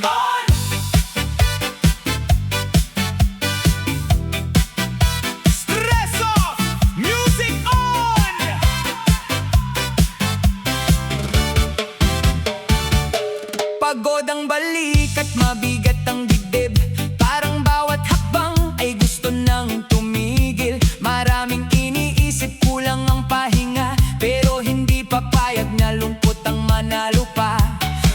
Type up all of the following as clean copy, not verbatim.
on! Stress off! Music on! Pagod ang balik at mabigat ang dibdib. Parang bawat hakbang ay gusto nang tumigil. Maraming iniisip, kulang ang pahinga, pero hindi papayag na lungkot ang manalo pa.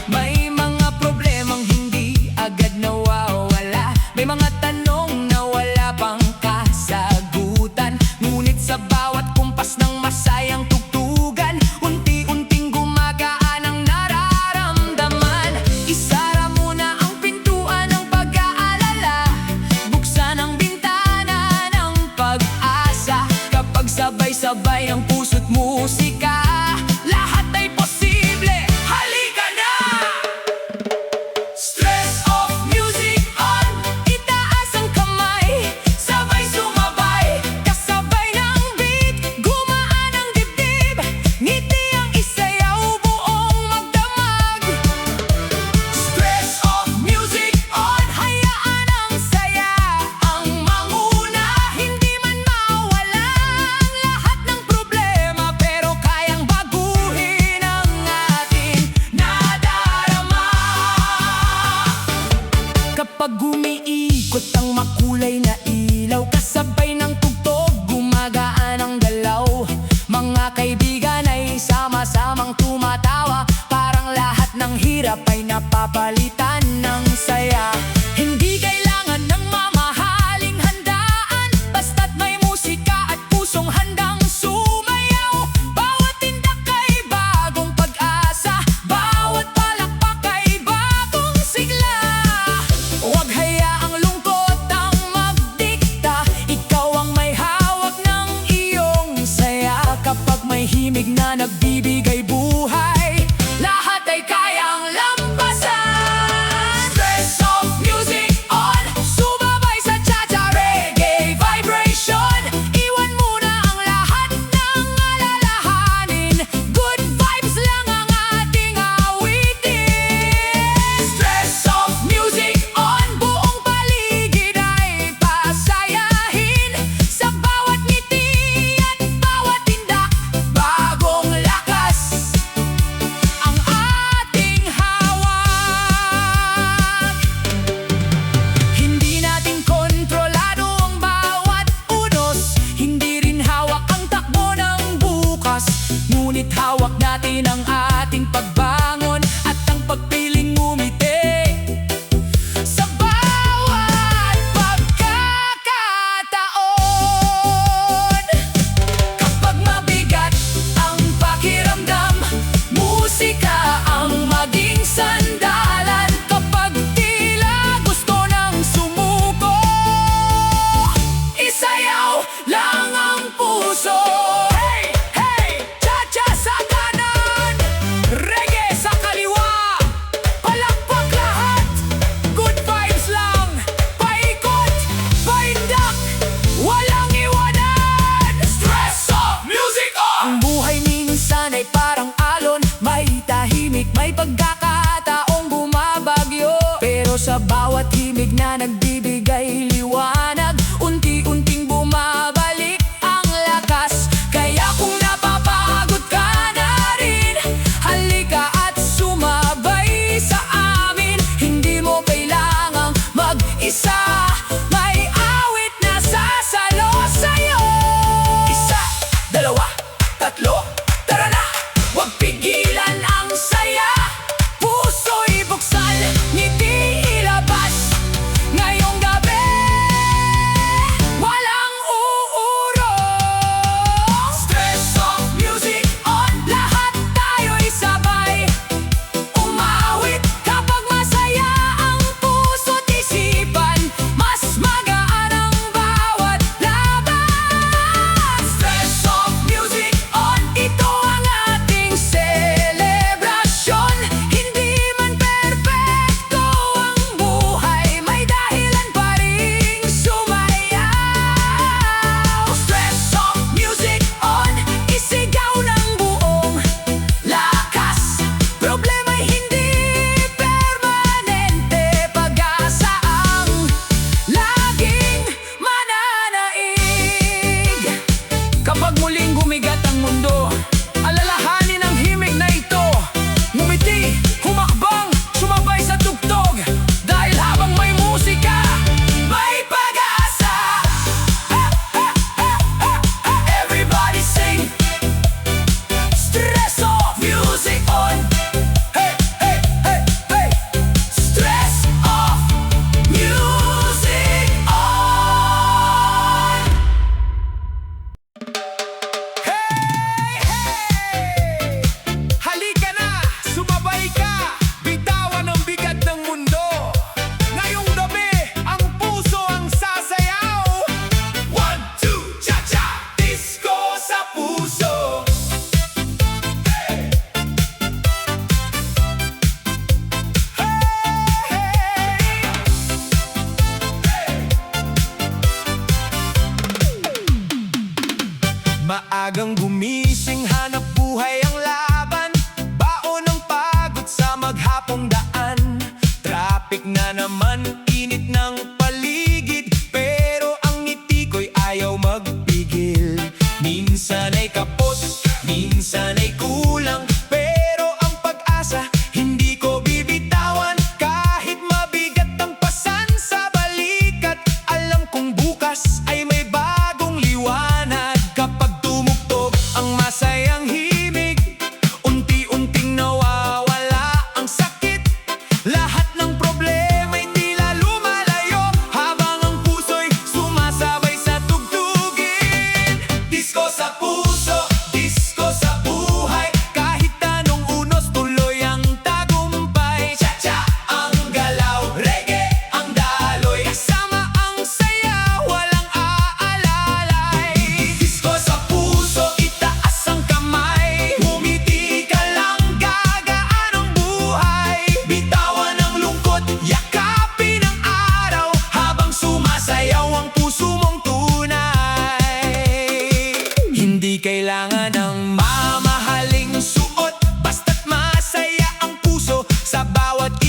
May mga problemang hindi agad nawawala. May mga tanong na wala pang kasagutan. Ngunit sa bawat kumpas ng masayang tugtugan, unti-unting gumagaan ang nararamdaman. Isara muna ang pintuan ng pag-aalala, buksan ang bintana ng pag-asa. Kapag sabay-sabay ang puso't musika, lahat ay posible. Halika na! Stress off, music on. Itaas ang kamay, sabay sumabay. Kasabay ng beat, gumaan ang dibdib. Ngiti ang isayaw, buong magdamag. Stress off, music on. Hayaan ang saya ang manguna. Hindi man mawala ang lahat ng problema, pero kayang baguhin ang ating nadarama. Kapag umiikot ang makulay na ilaw, kasabay ng tugtog, gumagaan ang galaw. Mga kaibigan ay sama-samang tumatawa, parang lahat ng hirap ay napapalitan ng saya. Hindi kailangan ng mamahaling handaan, basta't may musika at pusong handang sumayaw. Bawat tindak ay bagong pag-asa, bawat palakpak ay bagong sigla. Huwag hayaang lungkot ang magdikta, ikaw ang may hawak ng iyong saya. Kapag may himig na nagbibigay buhay, lahat ay kayang lampasan. Stress off, music on. Sumabay sa cha-cha, reggae vibration. Iwan muna ang lahat ng alalahanin, good vibes lang ang ating awitin. Stress off, music on. Buong paligid ay pasayahin. Sa bawat ngiti at bawat tindak, bagong lakas ang ating hawak. Hindi natin kontrolado ang bawat unos, hindi rin hawak ang takbo ng bukas. Ngunit hawak natin ang ating pagbangon at ang pagpiling ngumiti sa bawat pagkakataon. Kapag mabigat ang pakiramdam, musika ang maging sandalan. Kapag tila gusto nang sumuko, isayaw lang ang puso. Hey! Hey! Cha-cha sa kanan, reggae sa kaliwa. Palakpak lahat, good vibes lang. Paikot, paindak, walang iwanan. Stress off, music on. Ang buhay minsan ay parang alon, may tahimik, may pagkakataong bumabagyo. Pero sa bawat himig na nagbibigay liwanag, unti-unting bumabalik ang lakas. Kaya kung napapagod ka na rin, halika at sumabay sa amin. Hindi mo kailangang mag-isa, may awit na sasalo sa'yo. Isa, dalawa, tatlo, tara na! Huwag pigilan ang saya, puso'y buksan, ngiti ilabas. Ngayon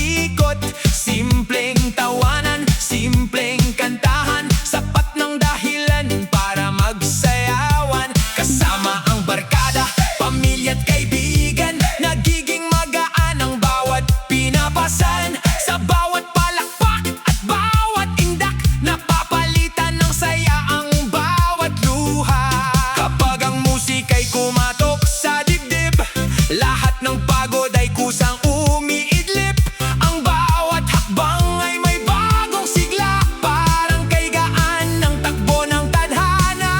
ikot. Simpleng tawanan, simpleng kantahan, sapat ng dahilan para magsayawan. Kasama ang barkada, pamilya at kaibigan, nagiging magaan ang bawat pinapasan. Sa bawat palakpak at bawat indak, napapalitan ng saya ang bawat luha. Kapag ang musika'y kumatok sa dibdib, lahat ng pagod ay kusang umiidlip. Ang bawat hakbang ay may bagong sigla, parang kay gaan ng takbo ng tadhana.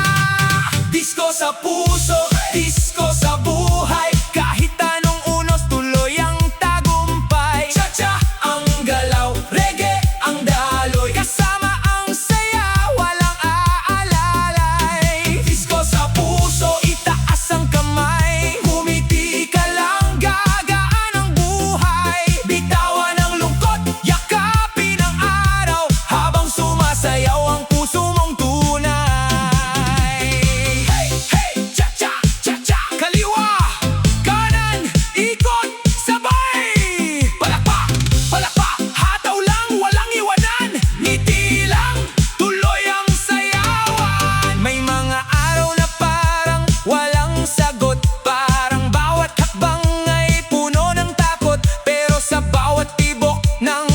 Disko sa puso, disko sa buhay, kahit anong unos tuloy ang tagumpay. Cha-cha ang galaw, reggae ang daloy, kasama ang saya, walang aalalay. Disko sa puso, itaas ang kamay, humiti ka lang, gagaan ang buhay. Bitawan ang lungkot, yakapin ang araw, habang sumasayaw ang puso mong tunay. Hey, hey, cha-cha, cha-cha, kaliwa, kanan, ikot, sabay. Palakpak, palakpak, hataw lang, walang iwanan, ngiti lang, tuloy ang sayawan. May mga araw na parang walang sagot, parang bawat hakbang ay puno ng takot. Pero sa bawat tibok ng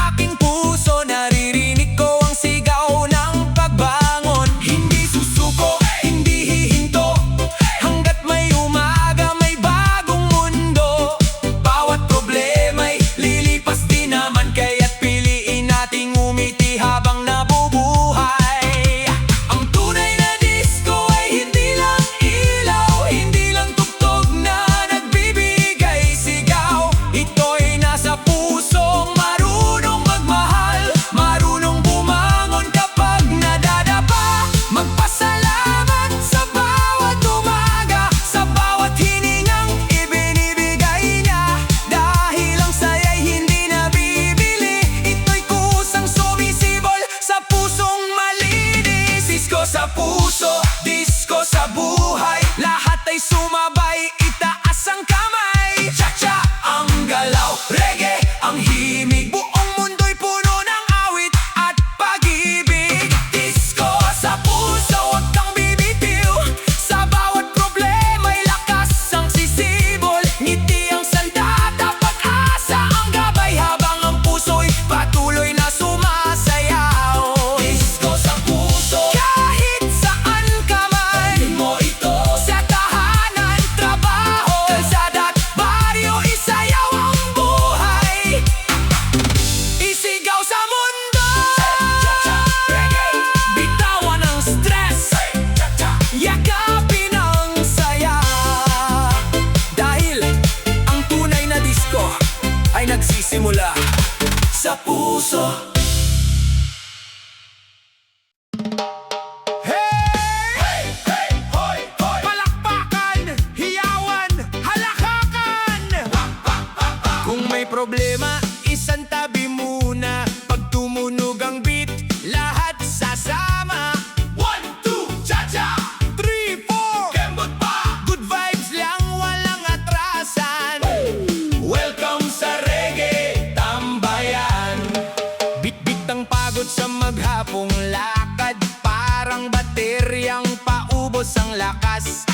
aking puso, naririnig ko ang sigaw ng pagbangon. Hindi susuko, hindi hihinto, hanggat may umaga, may bagong mundo. Bawat problema'y lilipas din naman, kaya't piliin nating umiti habang nabubuhay. Ang tunay na disco ay hindi lang ilaw, hindi lang tugtog na nagbibigay sigaw. Ito'y nasa pusong marunong magmahal, marunong bumangon kapag nadadapa. Magpasalamat sa bawat umaga, sa bawat hiningang ibinibigay niya. Dahil ang saya'y hindi nabibili, ito'y kusang sumisibol sa pusong malinis. Disko sa puso, disko sa buhay, lahat ay sumabay, itaas ang kamay. Cha-cha ang galaw, reggae ang himig, buong mundo'y puno ng awit at pag-ibig. Disko sa puso, huwag kang bibitiw, sa bawat problema'y lakas ang sisibol. Ngiti ang sandata, pag-asa ang gabay, habang ang puso'y patuloy na sumasayaw. Disko sa puso, kahit saan ka man, mo ito sa tahanan, trabaho, kalsada at baryo, isayaw ang buhay, isigaw sa mundo. Bitawan ang stress, yakapin ang saya, dahil ang tunay na disco ay nagsisimula sa puso. Hey! Hey! Hoy! Hoy! Palakpakan! Hiyawan! Halakakan! Kung may problema, isang tabi muna. Pag tumunog ang beat, lahat sasama. 1, 2, cha-cha! 3, 4, kembot pa! Good vibes lang, walang atrasan. Welcome sa reggae tambayan. Bit-bit ang pagod sa maghapong lakad, parang bateryang paubos ang lakas.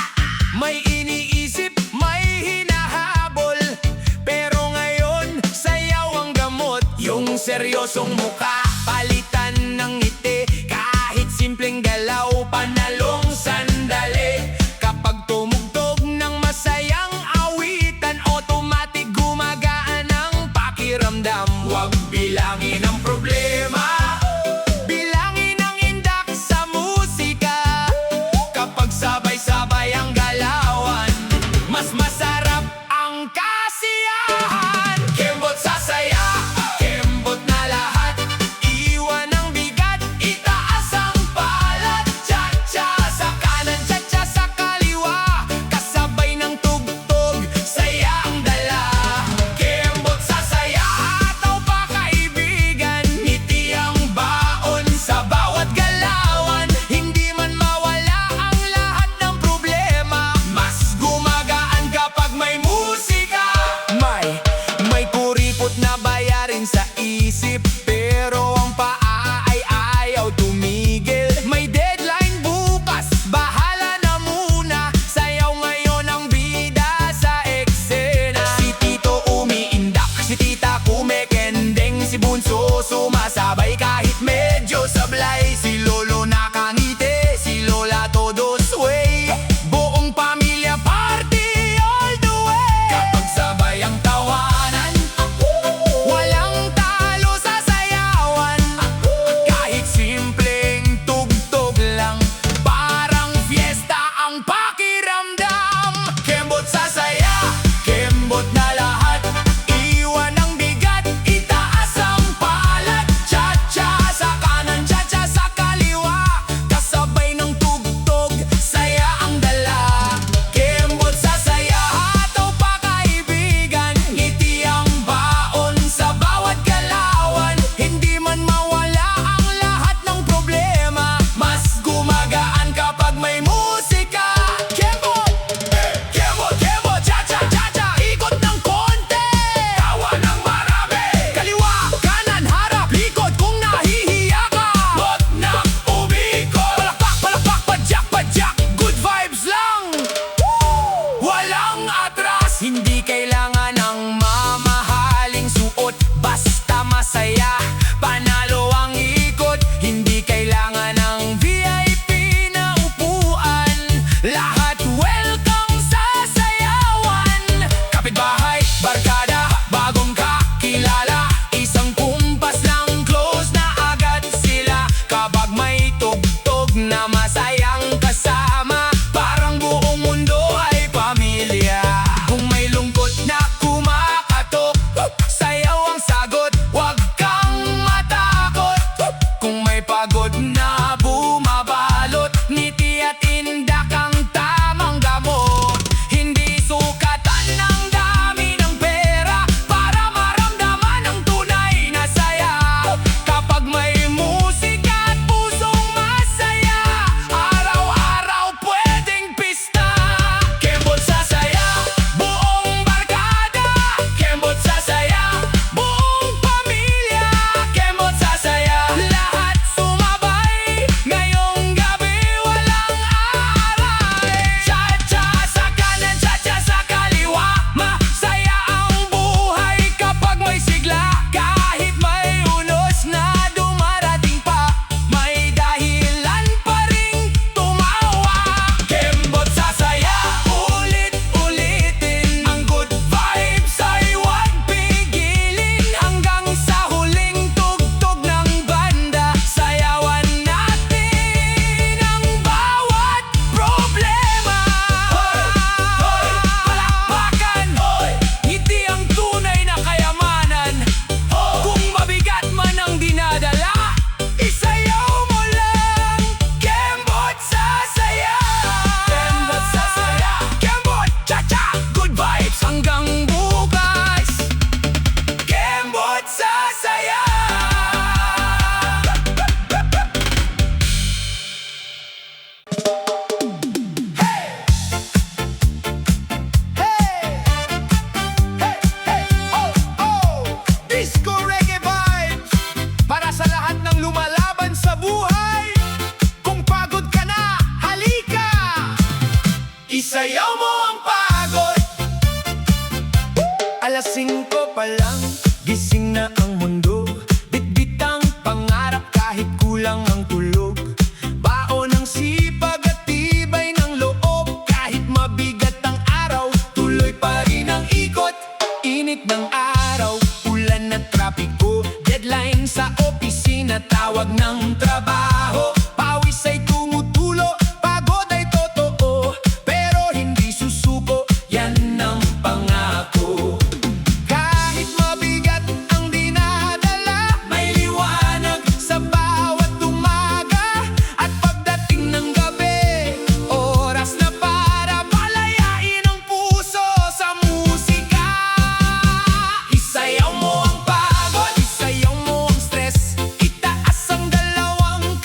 May iniisip, may hinahabol, pero ngayon sayaw ang gamot. Yung seryosong muka, palitan ng ngiti, kahit simpleng galaw, panalong sandali. Kapag tumugtog ng masayang awitan, automatic gumagaan ang pakiramdam. Huwag bilangin ang problema, bilangin ang indak sa musika. Kapag sabay-sabay ang galawan, mas masarap ang kasiyahan. Kembot sa saya, kembot na lahat, iwan ang bigat, itaas ang palat. Cha-cha sa kanan, cha-cha sa kaliwa, kasabay ng tugtog, saya ang dala. Kembot sa saya, ataw pa kaibigan, ngiti rin sa isip, pero ang paa ay ayaw tumigil. May deadline bukas, bahala na muna. Sayaw ngayon ang bida sa eksena. Si Tito umiindak, si Tita kumekendeng, si Bunso sumasabay kahit medyo sablay. Si Lolo nakangiti, si Lola todo sway. Buong pamilya party all the way. Kapag sabay ang tawanan, walang talo sa sayawan. Kahit simpleng tugtog lang, parang fiesta ang pakiramdam. Kembot sa saya, kembot na lahat. Iwan ang bigat, itaas ang palad. Cha-cha sa kanan, cha-cha sa kaliwa. Kasabay ng tugtog, saya ang dala. Kembot sa saya, hataw pa kaibigan. Ngiti ang baon sa bawat galawan. Hindi man mawala ang lahat ng problema, mas gumagaan kapag may musika. Kembot! Kembot! Kembot! Cha-cha! Cha-cha! Ikot ng konti! Tawa ng marami! Kaliwa, kanan, harap, likod kung nahihiya ka. Bot na umikot! Palakpak! Palakpak! Padyak! Padyak! Good vibes lang! Walang atras! Hindi kailangan ng mamahaling suot, basta masaya. Panalo ang ikot, hindi kailangan ng VIP na upuan. Lahat welcome sa sayawan. Kapitbahay, barkada, bagong kakilala. Isang kumpas lang, close na agad sila. Kapag may tugtog na masayang kasama, parang buong mundo ay pamilya. Kung may lungkot na kumakatok, sayaw ang sagot, wag kang matakot. Kung may pagod na bumabalot, ngiti at indak ang tamang gamot. Hindi sukatan ng dami ng pera para maramdaman ang tunay na saya. Kapag may musika at pusong masaya, araw-araw pwedeng pista. Kembot sa saya, buong barkada. Kembot sa saya, buong pamilya. Kembot sa saya, lahat sumabay. Ngayong gabi walang aaray. Cha-cha sa kanan, cha-cha sa kaliwa. Masaya ang buhay kapag may sigla. Kahit may unos na dumarating pa, may dahilan pa ring tumawa. Kembot sa saya, ulit-ulitin. Ang good vibes ay huwag pigilin. Hanggang sa huling tugtog ng banda, sayawan natin ang bawat problema. Palakpakan! Ngiti ang tunay na kayamanan. Kung mabigat man ang dinadala, isayaw mo lang. Kembot sa saya. Kembot sa saya. Kembot! Cha-cha! Good vibes hanggang bukas. Kembot sa saya. Disco reggae vibes para sa lahat ng lumalaban sa buhay. Kung pagod ka na, halika, isayaw mo ang pagod. Alas 5 pa lang, gising na ang mundo. Bitbit ang pangarap kahit kulang ang tulog. Baon ng sipag at tibay ng loob. Kahit mabigat ang araw, tuloy pa rin ang ikot. Init ng araw, ulan at trapiko. Deadline sa opisina, tawag ng trabaho. Pawis ay tumutulo, pagod ay totoo. Pero hindi susuko, yan ang pangako. Kahit mabigat ang dinadala, may liwanag sa bawat umaga. At pagdating ng gabi, oras na para palayain ang puso sa musika. Isayaw mo ang pagod, isayaw mo ang stress. Itaas ang dalawang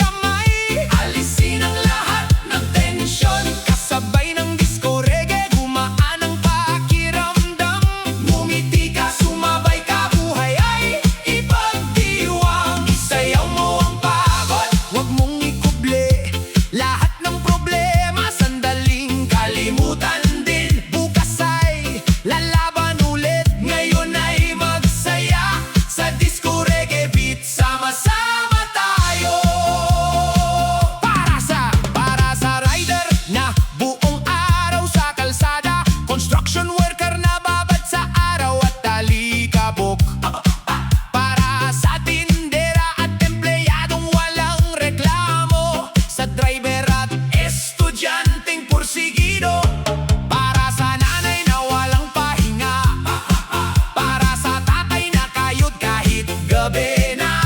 gabi na.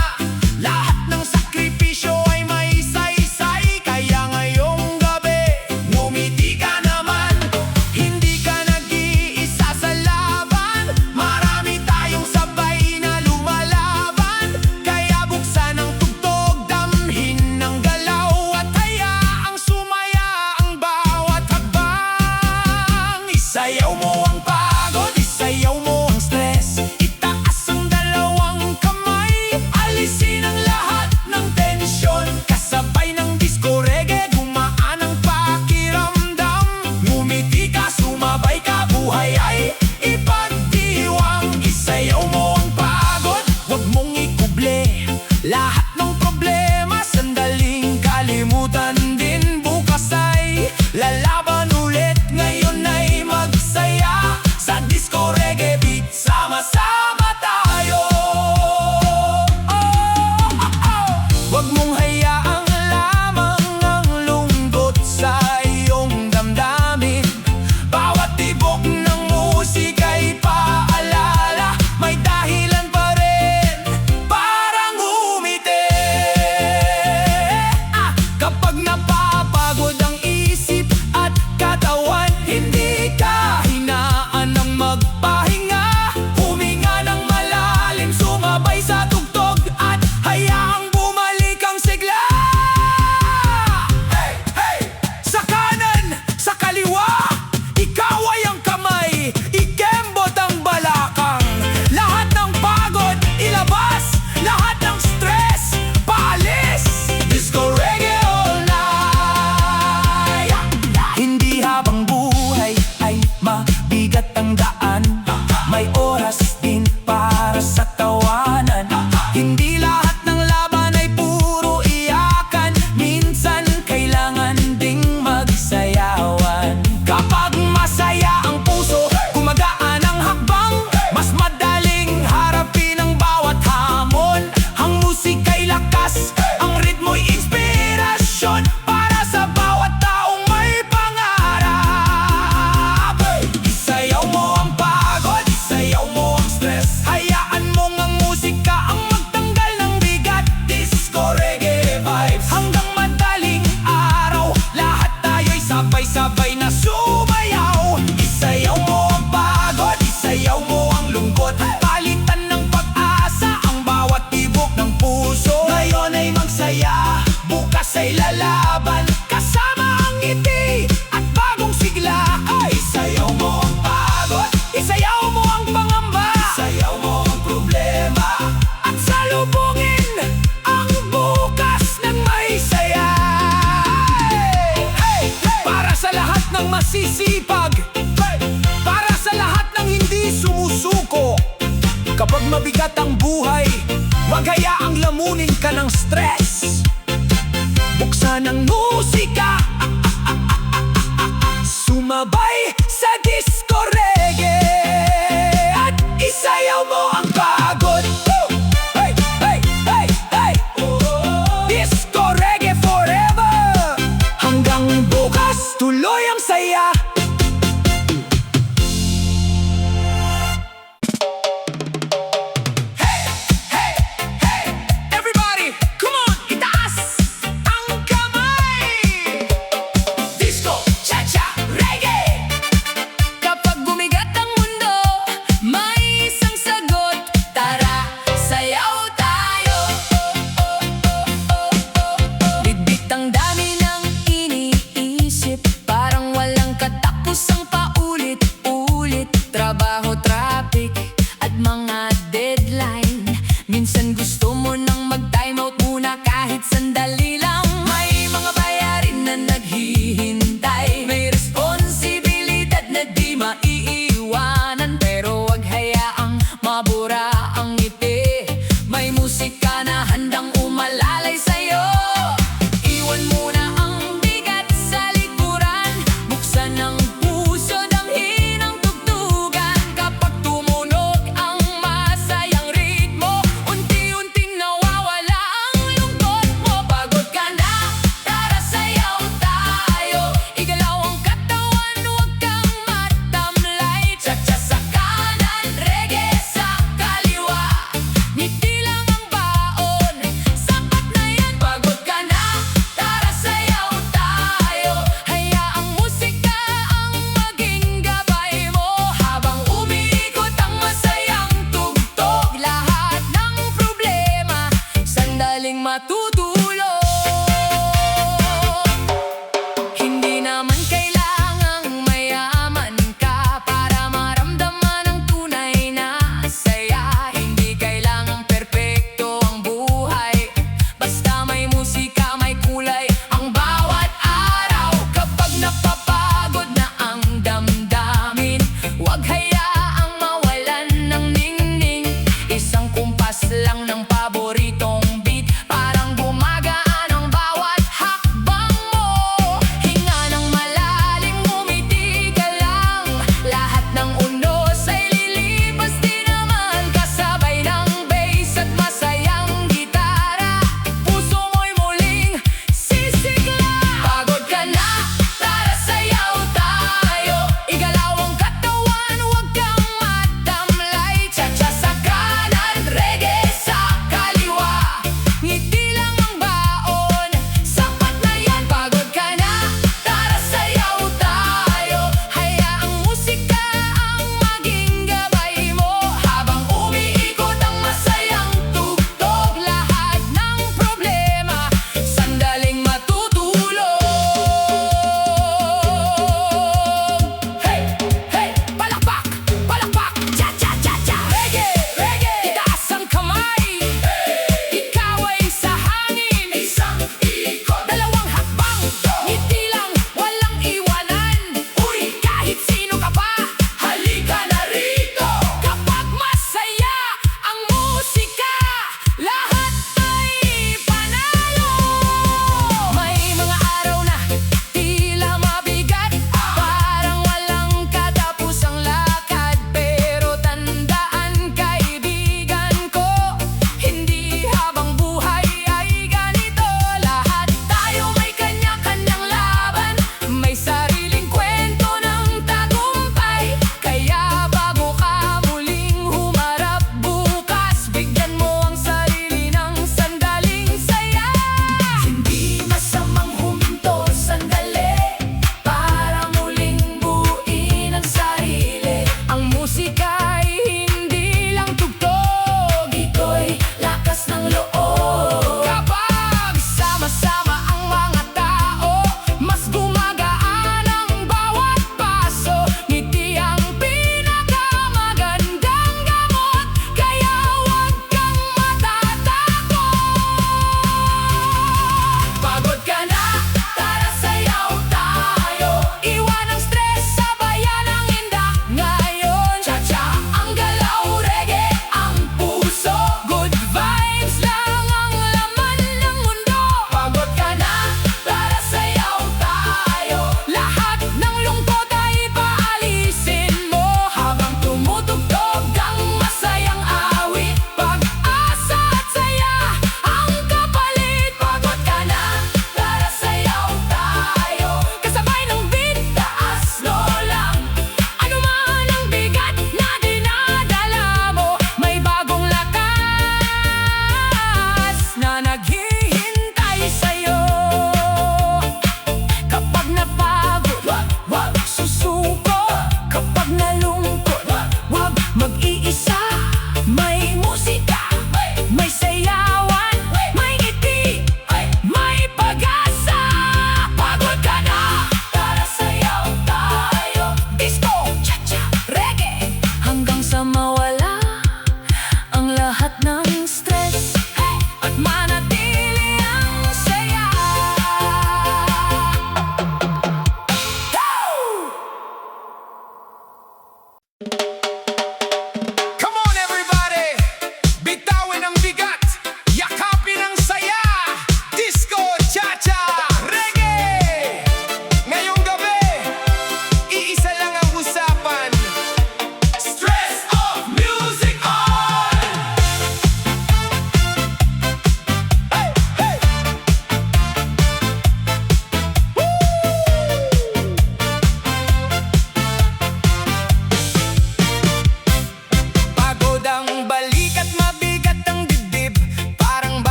Lahat ng sakripisyo ay may saysay, kaya ngayong gabi ngumiti ka naman. Hindi ka nag-iisa sa laban, marami tayong sabay na lumalaban. Kaya buksan ang tugtog, damhin ng galaw, at hayaang sumaya ang bawat hakbang. Isayaw mo ang pagod, isayaw mo ang stress. Itaas ang dalawang kamay, alisin ang lahat ng tensyon. Kasabay ng disco reggae, gumaan ang pakiramdam. Ngumiti ka, sumabay ka, buhay ay ipagdiwang. Isayaw mo ang pagod, huwag mong ikuble. Lahat ng problema, sandaling kalimutan din. Bukas ay lalaban ulit, ngayon ay magsaya. Sa disco reggae beat, sama-sama tayo. Huwag mong hayaang lamang ang lungkot sa iyong damdamin. Bawat tibok ng musika'y paalala, may dahilan pa rin parang umiti. Kapag napapagod ang isip at katawan, hindi ka hinaan ng magpahinga. Huminga ng malalim, sumabay sa tugtog, at hayaang bumalik ang sigla. Hey, hey! Sa kanan, sa kaliwa, ikaw ay ang kamay, ikembot ang balakang. Lahat ng pagod, ilabas, lahat ng stress, paalis. Disco reggae all night. Hindi habang buhay ay mabigat ang daan, may oras din para sa tawanan. Hindi lahat ng laban ay puro iyakan, minsan kailangan ding magsayawan. Kapag masaya ang puso, gumagaan ang hakbang, mas madaling harapin ang bawat hamon. Ang musika'y lakas, ang ritmo'y inspirasyon, para sa bawat taong may pangarap. Isayaw mo ang pagod, isayaw mo ang stress. Hayaan mong ang musika ang magtanggal ng bigat. Disco reggae vibes hanggang madaling araw, lahat tayo'y sabay-sabay na sumayaw. Isayaw mo ang pagod, isayaw mo ang lungkot, palitan ng pag-asa ang bawat tibok ng puso. Ngayon ay magsaya, bukas ay lalaban, kasama ang ngiti at bagong sigla. Ay, isayaw mo ang pagod, isayaw mo ang pangamba, isayaw mo ang problema, at salubungin ang bukas ng may saya. Hey, hey! Para sa lahat ng masisipag, hey! Para sa lahat ng hindi sumusuko. Kapag mabigat ang buhay, wag hayaang lamunin ka ng stress. Buksan ang musika, sumabay sa disco reggae, at isayaw mo ang pagod. Woo! Hey, hey, hey, hey! Disco reggae forever, hanggang bukas tuloy ang saya. Hey, hey, hey! Everybody, come on! Itaas ang kamay! lang ng paboritong beat. Parang gumagaan ang bawat hakbang mo. Hinga ng malalim, ngumiti ka lang. Lahat ng unos ay lilipas di naman. Kasabay ng bass at masayang gitara, puso mo'y muling sisigla. Pagod ka na? Tara sayaw tayo. Igalaw ang katawan, huwag kang matamlay. Cha-cha sa kanan, reggae sa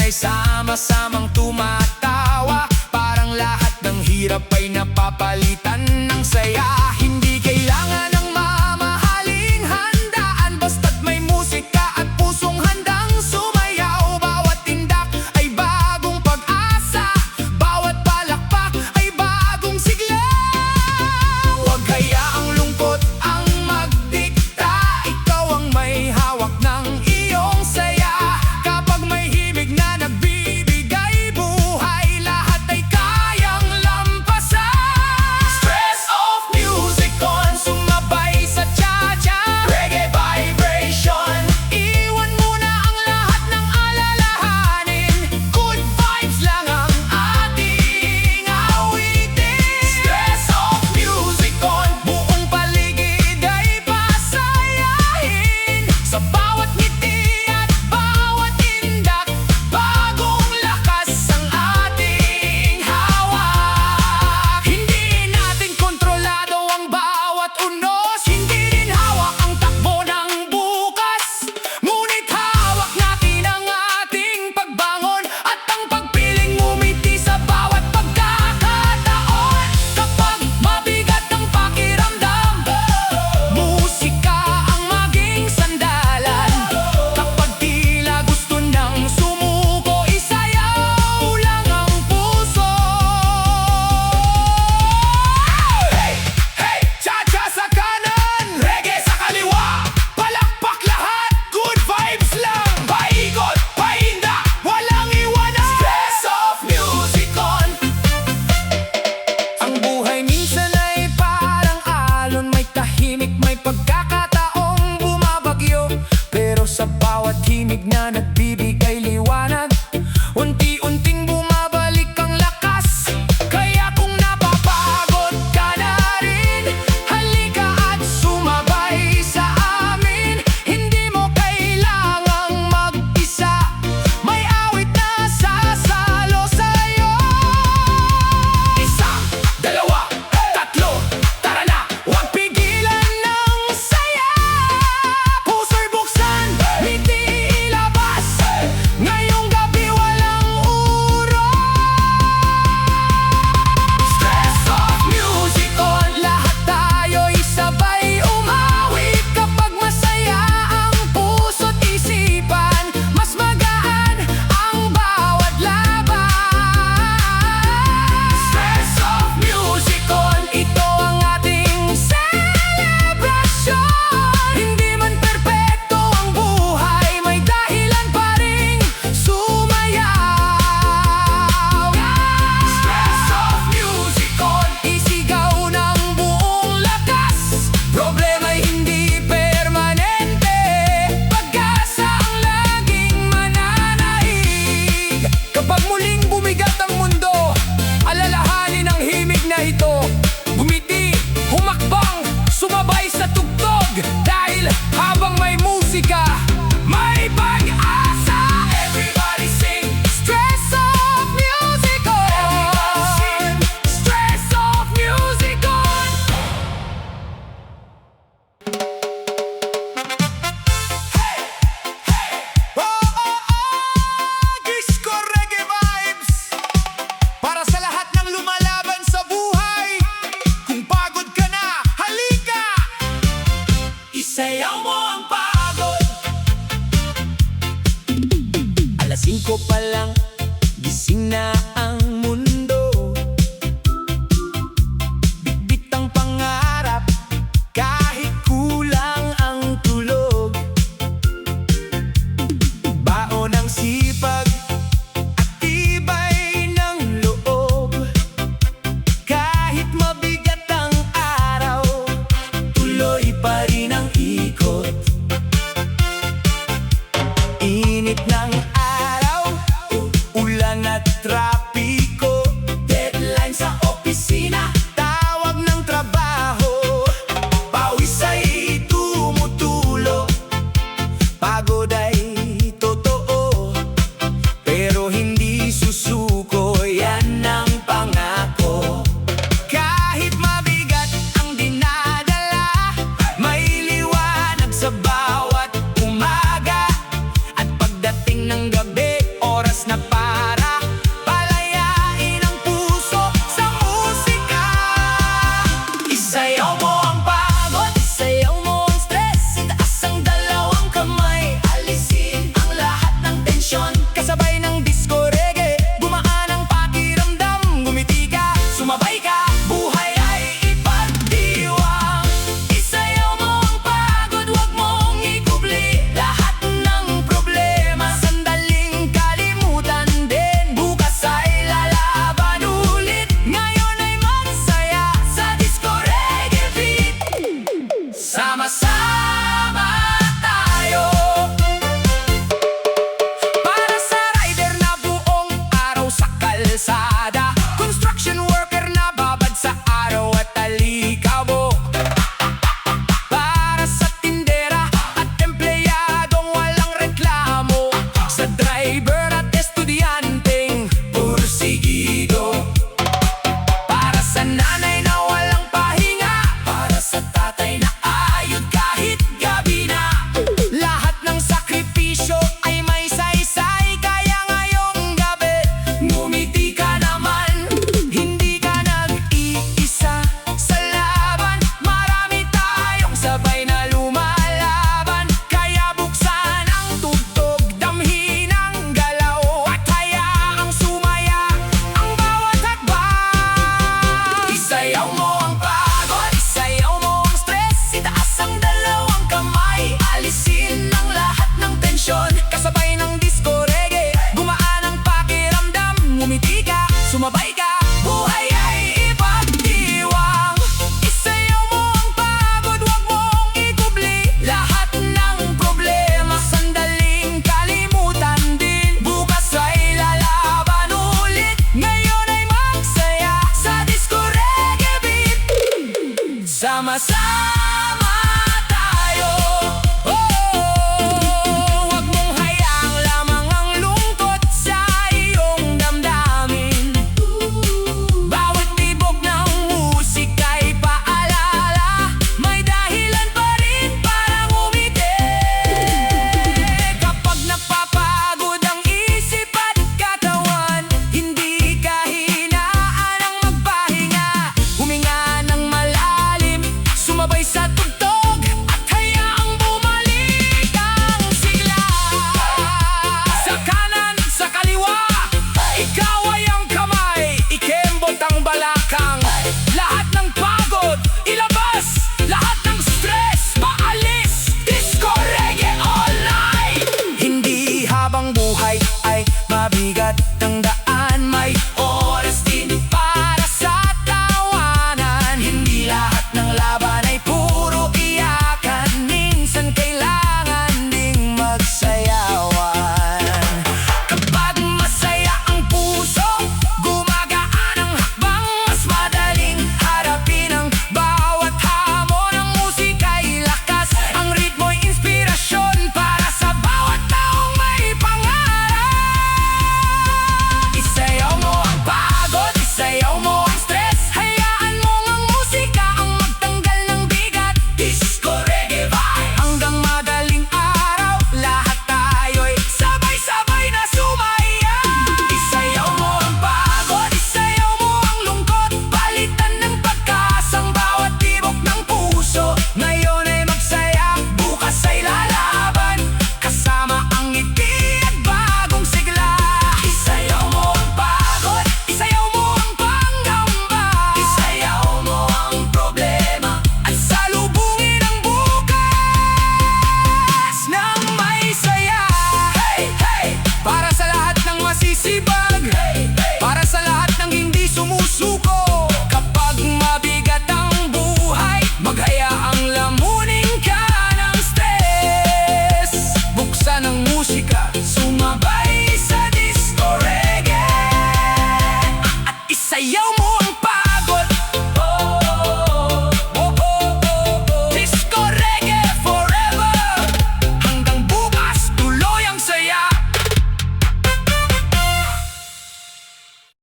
ay sama-samang tumatawa. Parang lahat ng hirap ay napapalitan ng saya. Hindi kailangan ng mamahaling handaan, basta't may musika at pusong handang sumayaw. Bawat tindak ay bagong pag-asa, bawat palakpak ay bagong sigla. Huwag hayaang lungkot ang magdikta, ikaw ang may hawak ng iyong saya. Kapag may himig na nagbibigay buhay, lahat ay kayang lampasan. Stress off, music on, sumabay sa cha-cha, reggae vibration. Iwan mo na ang lahat ng alalahanin, good vibes lang ang ating awitin. Stress off, music on, buong paligid ay pasayahin. Sa bawat ngiti at bawat tindak, bagong lakas ang ating hawak. Hindi natin kontrolado ang bawat unos, hindi rin hawak ang takbo ng bukas. Ngunit hawak natin ang ating pagbangon at ang pagpiling ngumiti sa bawat pagkakataon. Kapag mabigat ang pakiramdam, musika ang maging sandalan. Kapag tila gusto nang sumuko, isayaw lang ang puso. Hey! Hey! Cha-cha sa kanan, reggae sa kaliwa, palakpak lahat, good vibes lang. Paikot, pahinda, walang iwanan. Stress off, music on. Ang buhay minsan ay parang alon, may tahimik, may pagkakataong bumabagyo. Pero sa bawat himig na nagbibigay liwanag, unti-unting bumabalik ang lakas. Kaya kung napapagod ka na rin, halika at sumabay sa amin. Hindi mo kailangang mag-isa, may awit na sasalo sa'yo. Isa, dalawa, tatlo, tara na, huwag pigilan ng saya. Puso'y buksan, ngiti ilabas, ngayong gabi walang urong. Stress off, music on, lahat tayo'y sabay umawit. Kapag masaya ang puso't isipan, mas magaan ang bawat laban. Stress off, music on, ito ang ating celebration. Hindi man perpekto ang buhay, may dahilan pa ring sumayaw. Stress off, music on, isigaw ng buong lakas. Problema'y hindi permanente, pag-asa ang laging mananaig. Kapag muling bumigat ang mundo, alalahanin ang himig na ito. Bumiti, humakbang, sumabay sa tugtog, dahil habang may musika, may pag-asa. Everybody sing, stress off, music on. Stress off, music on. Hey! Hey! Oh, oh, oh! Disco reggae vibes! Para sa lahat ng lumalaban sa buhay, kung pagod ka na, halika! Isayaw mo ang pagod. Alas 5 pa lang, gising na